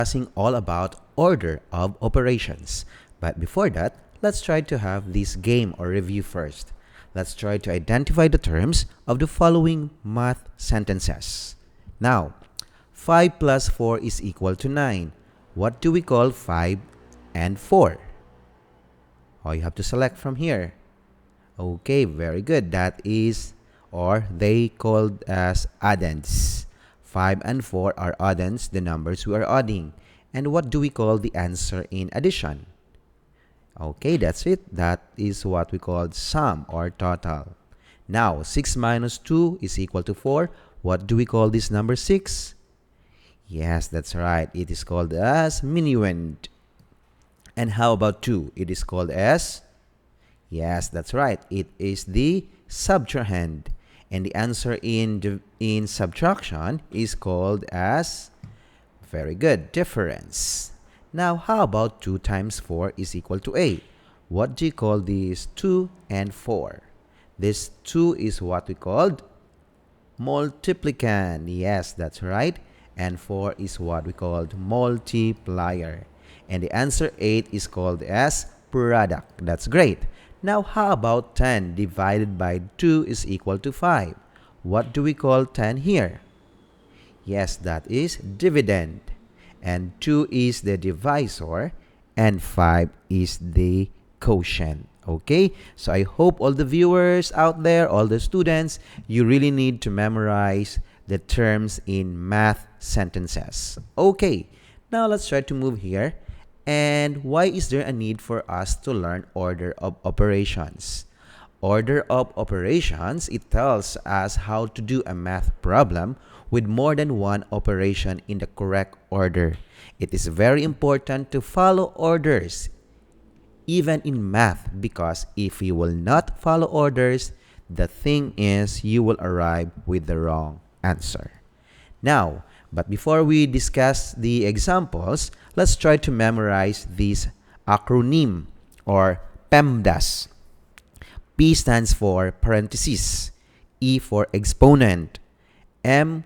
discussing all about order of operations. But before that, let's try to have this game or review first. Let's try to identify the terms of the following math sentences. Now, 5 plus 4 is equal to 9. What do we call 5 and 4? Oh, you have to select from here. Okay, very good. That is, or they called as addends. 5 and 4 are addends, the numbers we are adding. And what do we call the answer in addition? Okay, that's it. That is what we call sum or total. Now, 6 minus 2 is equal to 4. What do we call this number 6? Yes, that's right. It is called as minuend. And how about 2? It is called as? Yes, that's right. It is the subtrahend. And the answer in subtraction is called as, very good, difference. Now, how about 2 times 4 is equal to 8? What do you call these 2 and 4? This 2 is what we called multiplicand. Yes, that's right. And 4 is what we called multiplier. And the answer 8 is called as product. That's great. Now, how about 10 divided by 2 is equal to 5? What do we call 10 here? Yes, that is dividend. And 2 is the divisor, and 5 is the quotient. Okay? So I hope all the viewers out there, all the students, you really need to memorize the terms in math sentences. Okay, now let's try to move here. And why is there a need for us to learn order of operations? Order of operations, it tells us how to do a math problem with more than one operation in the correct order. It is very important to follow orders, even in math, because if you will not follow orders, the thing is you will arrive with the wrong answer. Now, but before we discuss the examples, let's try to memorize this acronym or PEMDAS. P stands for parentheses, E for exponent, M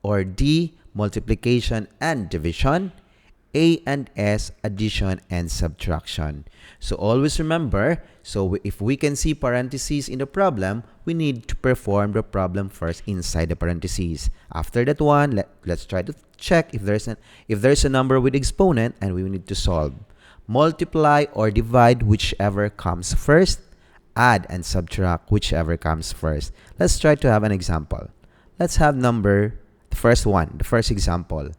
or D multiplication and division, A and S addition and subtraction. So always remember, if we can see parentheses in the problem, we need to perform the problem first inside the parentheses. After that one, let's try to check if there's a number with exponent and we need to solve. Multiply or divide whichever comes first. Add and subtract whichever comes first. Let's try to have an example. Let's have the first example.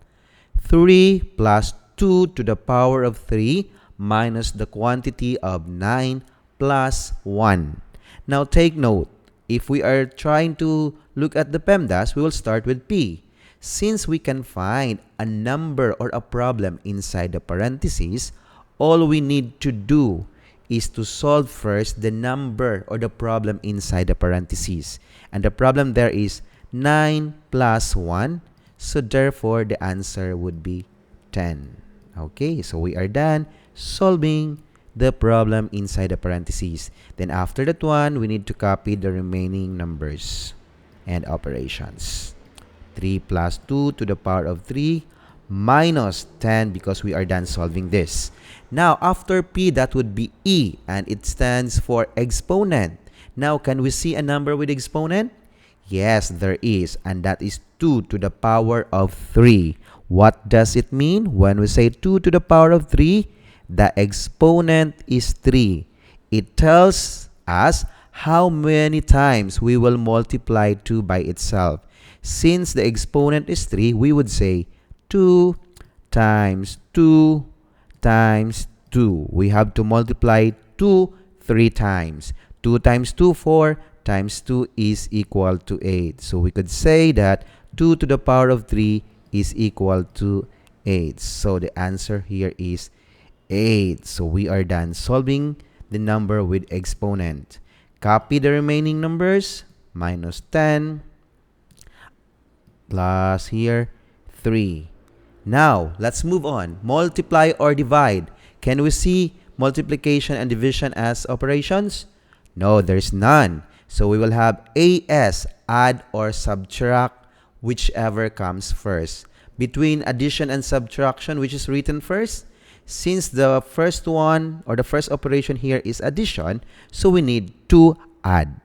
3 plus 2 to the power of 3 minus the quantity of 9 plus 1. Now take note, if we are trying to look at the PEMDAS, we will start with P. Since we can find a number or a problem inside the parentheses, all we need to do is to solve first the number or the problem inside the parentheses. And the problem there is 9 plus 1. So therefore, the answer would be 10. Okay, so we are done solving the problem inside the parentheses. Then after that one, we need to copy the remaining numbers and operations. 3 plus 2 to the power of 3 minus 10 because we are done solving this. Now, after P, that would be E, and it stands for exponent. Now, can we see a number with exponent? Yes, there is, and that is 2 to the power of 3. What does it mean? When we say 2 to the power of 3, the exponent is 3. It tells us how many times we will multiply 2 by itself. Since the exponent is 3, we would say 2 times 2 times 2. We have to multiply 2 3 times. 2 times 2, 4 times 2 is equal to 8. So we could say that 2 to the power of 3 is equal to 8. So the answer here is 8. So we are done solving the number with exponent. Copy the remaining numbers. Minus 10 plus here 3. Now, let's move on. Multiply or divide. Can we see multiplication and division as operations? No, there's none. So we will have AS, add or subtract, whichever comes first. between addition and subtraction, which is written first? Since the first one or the first operation here is addition, so we need to add.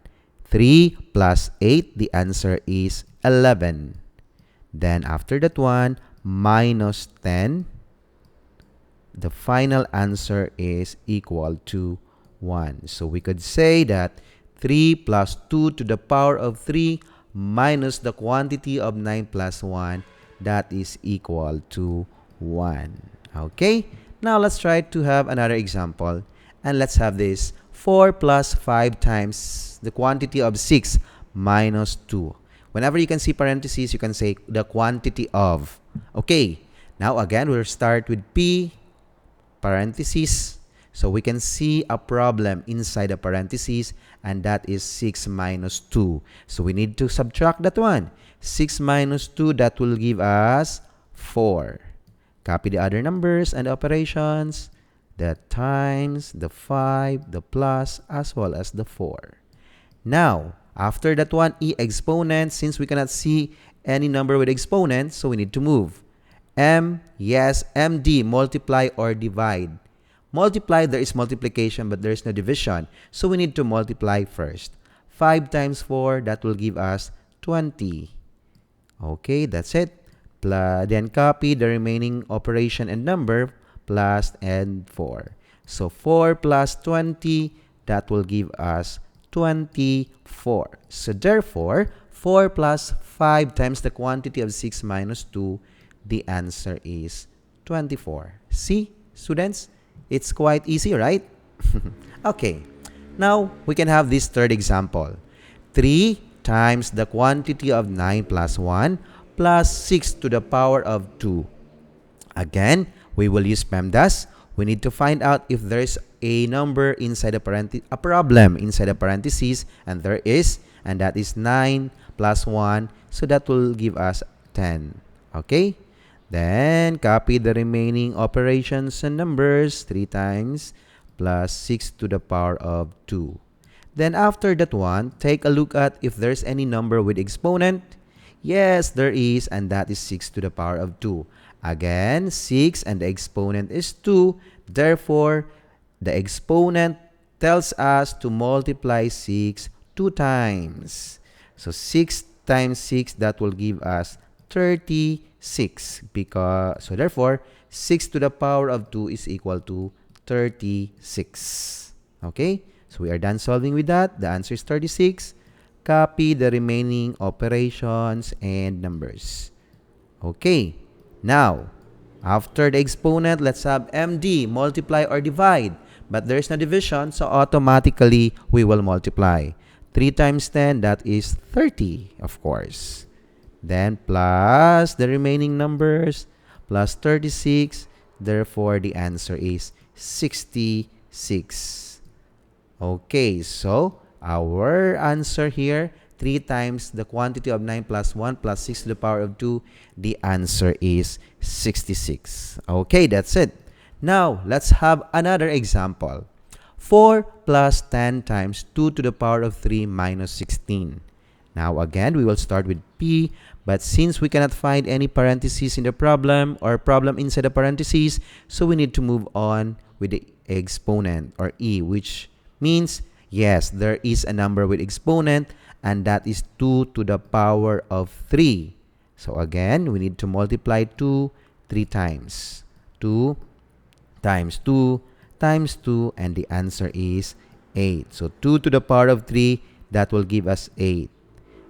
3 plus 8, the answer is 11. Then after that one, minus 10. The final answer is equal to 1. So we could say that 3 plus 2 to the power of 3 minus the quantity of 9 plus 1, that is equal to 1. Okay? Now let's try to have another example. And let's have this 4 plus 5 times the quantity of 6 minus 2. Whenever you can see parentheses, you can say the quantity of. Okay. Now again, we'll start with P parentheses. So we can see a problem inside the parentheses, and that is 6 minus 2. So we need to subtract that one. 6 minus 2, that will give us 4. Copy the other numbers and the operations. The times, the 5, the plus, as well as the 4. Now, after that one, E exponent, since we cannot see any number with exponents, so we need to move. M, yes, MD, multiply or divide. Multiply, there is multiplication, but there is no division. So we need to multiply first. 5 times 4, that will give us 20. Okay, that's it. Then copy the remaining operation and number, plus and 4. So 4 plus 20, that will give us 24. So therefore, 4 plus 5 times the quantity of 6 minus 2, the answer is 24. See, students? It's quite easy, right? Okay. Now, we can have this third example. 3 times the quantity of 9 plus 1 plus 6 to the power of 2. Again, we will use PEMDAS. We need to find out if there is a number inside a problem inside the parentheses, and there is, and that is 9 plus 1, so that will give us 10. Okay? Then, copy the remaining operations and numbers. 3 times plus 6 to the power of 2. Then, after that one, take a look at if there's any number with exponent. Yes, there is, and that is 6 to the power of 2. Again, 6 and the exponent is 2. Therefore, the exponent tells us to multiply 6 2 times. So, 6 times 6, that will give us 36. So therefore, 6 to the power of 2 is equal to 36. Okay? So we are done solving with that. The answer is 36. Copy the remaining operations and numbers. Okay. Now, after the exponent, let's have MD, multiply or divide. But there is no division, so automatically we will multiply. 3 times 10, that is 30, of course. Then plus the remaining numbers, plus 36. Therefore, the answer is 66. Okay, so our answer here, 3 times the quantity of 9 plus 1 plus 6 to the power of 2, the answer is 66. Okay, that's it. Now, let's have another example. 4 plus 10 times 2 to the power of 3 minus 16. Now, again, we will start with P, but since we cannot find any parentheses in the problem or problem inside the parentheses, so we need to move on with the exponent or E, which means, yes, there is a number with exponent, and that is 2 to the power of 3. So again, we need to multiply 2 3 times. 2 times 2 times 2, and the answer is 8. So 2 to the power of 3, that will give us 8.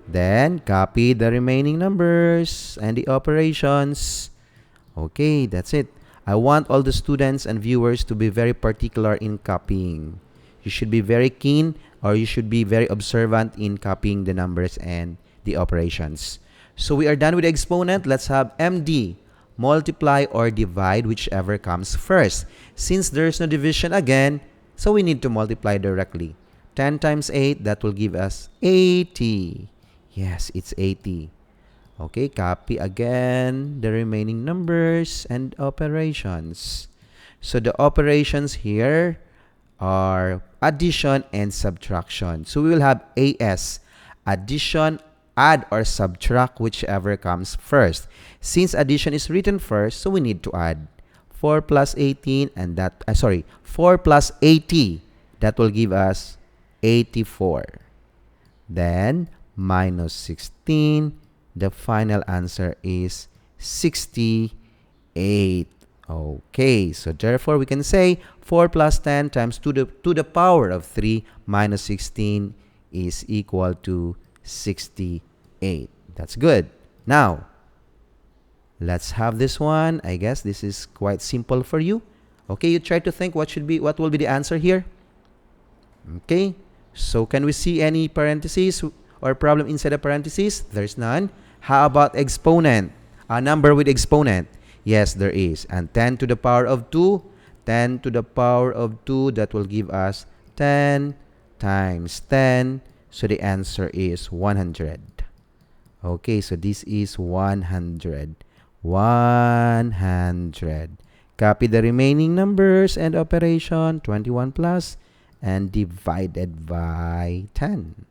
Then, copy the remaining numbers and the operations. Okay, that's it. I want all the students and viewers to be very particular in copying. You should be very keen, or you should be very observant in copying the numbers and the operations. So we are done with the exponent. Let's have MD, multiply or divide, whichever comes first. Since there is no division again, so we need to multiply directly. 10 times 8, that will give us 80. Yes, it's 80. Okay, copy again the remaining numbers and operations. So the operations here are addition and subtraction. So we will have AS, addition add or subtract whichever comes first. Since addition is written first, so we need to add 4 plus 18 and 4 plus 80. That will give us 84. Then minus 16. The final answer is 68. Okay, so therefore we can say 4 plus 10 times to the power of 3 minus 16 is equal to 68. That's good. Now, let's have this one. I guess this is quite simple for you. Okay, you try to think what will be the answer here. Okay, so can we see any parentheses or problem inside the parentheses? There's none. How about exponent? A number with exponent? Yes, there is. And 10 to the power of 2. 10 to the power of 2, that will give us 10 times 10. So the answer is 100. Okay, so this is 100. 100. Copy the remaining numbers and operation, 21 plus, and divided by 10.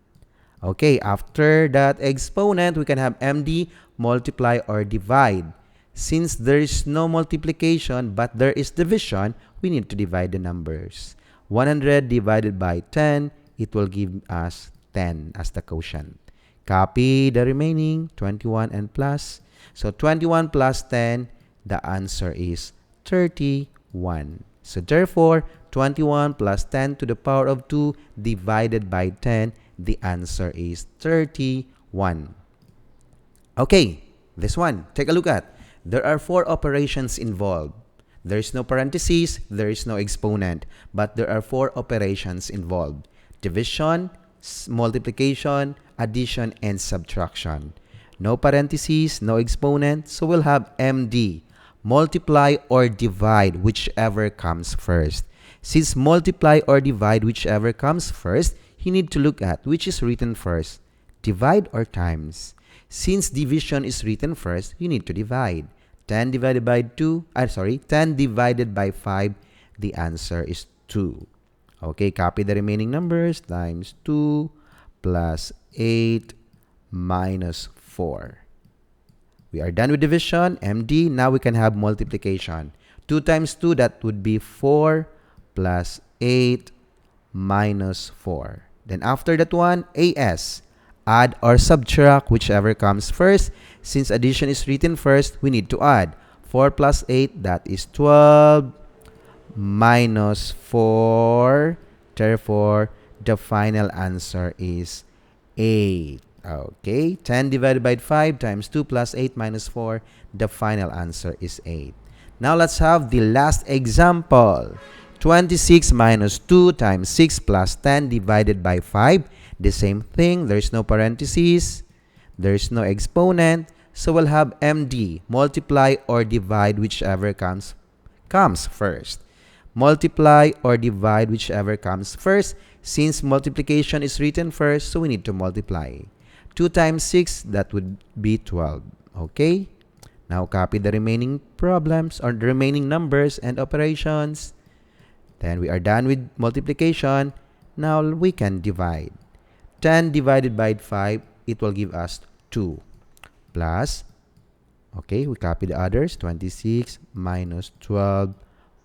Okay, after that exponent, we can have MD, multiply or divide. Since there is no multiplication but there is division, we need to divide the numbers. 100 divided by 10, it will give us 10 as the quotient. Copy the remaining 21 and plus. So 21 plus 10, the answer is 31. So therefore, 21 plus 10 to the power of 2 divided by 10, the answer is 31. Okay, this one, take a look at. There are 4 operations involved. There is no parentheses, there is no exponent, but there are 4 operations involved. Division, multiplication, addition, and subtraction. No parentheses, no exponent, so we'll have MD, multiply or divide whichever comes first. Since multiply or divide whichever comes first, you need to look at which is written first, divide or times. Since division is written first, you need to divide. 10 divided by 10 divided by 5, the answer is 2. Okay, copy the remaining numbers, times 2 plus 8 minus 4. We are done with division, MD. Now we can have multiplication. 2 times 2, that would be 4 plus 8 minus 4. Then after that one, AS. Add or subtract whichever comes first. Since addition is written first, we need to add. 4 plus 8, that is 12 minus 4. Therefore, the final answer is 8. Okay, 10 divided by 5 times 2 plus 8 minus 4. The final answer is 8. Now let's have the last example. 26 minus 2 times 6 plus 10 divided by 5. The same thing, there's no parentheses, there's no exponent, so we'll have MD, multiply or divide whichever comes first. Multiply or divide whichever comes first. Since multiplication is written first, so we need to multiply. 2 times 6, that would be 12. Okay? Now copy the remaining problems or the remaining numbers and operations. Then we are done with multiplication. Now we can divide. 10 divided by 5, it will give us 2. Plus, okay, we copy the others. 26 minus 12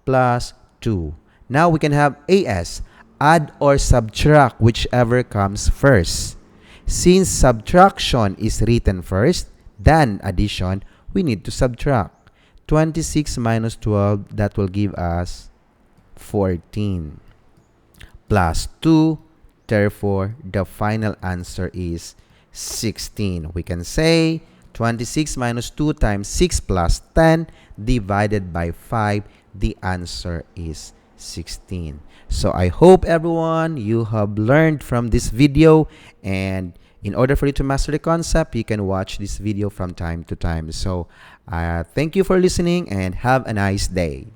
plus 2. Now we can have AS, add or subtract whichever comes first. Since subtraction is written first, then addition, we need to subtract. 26 minus 12, that will give us 14. Plus 2, therefore, the final answer is 16. We can say 26 minus 2 times 6 plus 10 divided by 5, the answer is 16. So I hope everyone you have learned from this video, and in order for you to master the concept, you can watch this video from time to time. So thank you for listening and have a nice day.